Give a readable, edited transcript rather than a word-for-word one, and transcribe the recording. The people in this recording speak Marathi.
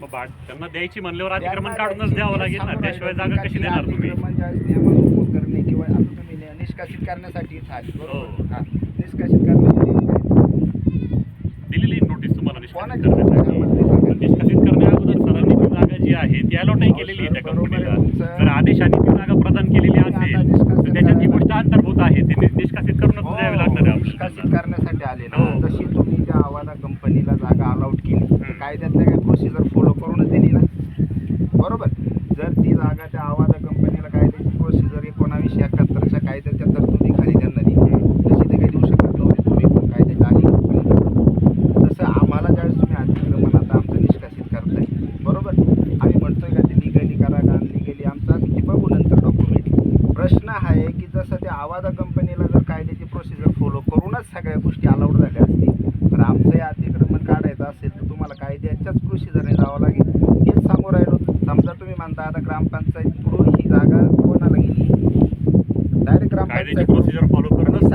त्यांना द्यायची म्हणल्यावर अतिक्रमण काढूनच द्यावं लागेल ना, त्याशिवाय जागा कशी देणार तुम्ही? नियमानुसार करणे किंवा आता तुम्ही निष्कासित करण्यासाठी निष्कासित करण्यासाठी दिलेली नोटीस तुम्हाला निष्कासित करण्यासाठी. निष्कासित करण्या अगोदर सरांनी ती जागा जी आहे ती अलॉटही केलेली आहे त्या कंपनीला. जर आदेशाने ती जागा प्रदान केलेली असेल तर त्याच्यात ही गोष्ट अंतर्भूत आहे, ते निष्कासित करूनच द्यावी लागणार आहे. निष्कासित करण्यासाठी आले ना, तशी तुम्ही त्या आवादा कंपनीला जागा अलाउट केली, कायद्यातल्या काही प्रोसिजर फॉलो करूनच दिली ना, बरोबर. जर ती जागा त्या आवादा कंपनीला कायद्याची प्रोसिजर 1971च्या कायद्याच्या तरतुदी खाली त्यांना दिली, तशी ते काही देऊ शकत नव्हते तुम्ही पण कायद्याच्या आधी कंपनी. तसं आम्हाला ज्यावेळेस तुम्ही अतिक्रमण आता आमचं निष्कासित करताय, बरोबर, आम्ही म्हणतोय का ते लिगली करा का अनलिगली, आमचं आम्ही ते बघू नंतर डॉक्युमेंट. प्रश्न आहे की जसं त्या आवादा कंपनीला जर कायद्याची प्रोसिजर फॉलो करूनच सगळ्या गोष्टी अलाउड झाल्या असतील, तर आमचं हे अतिक्रमण काढायचं असेल तर तुम्हाला कायद्याच्याच प्रोसिजरने जावं लागेल. हेच सांगू राहिलो. समजा तुम्ही म्हणता आता ग्रामपंचायत पुढून ही जागा कोणाला गेली, डायरेक्ट ग्रामपंचायत प्रोसिजर फॉलो करूनच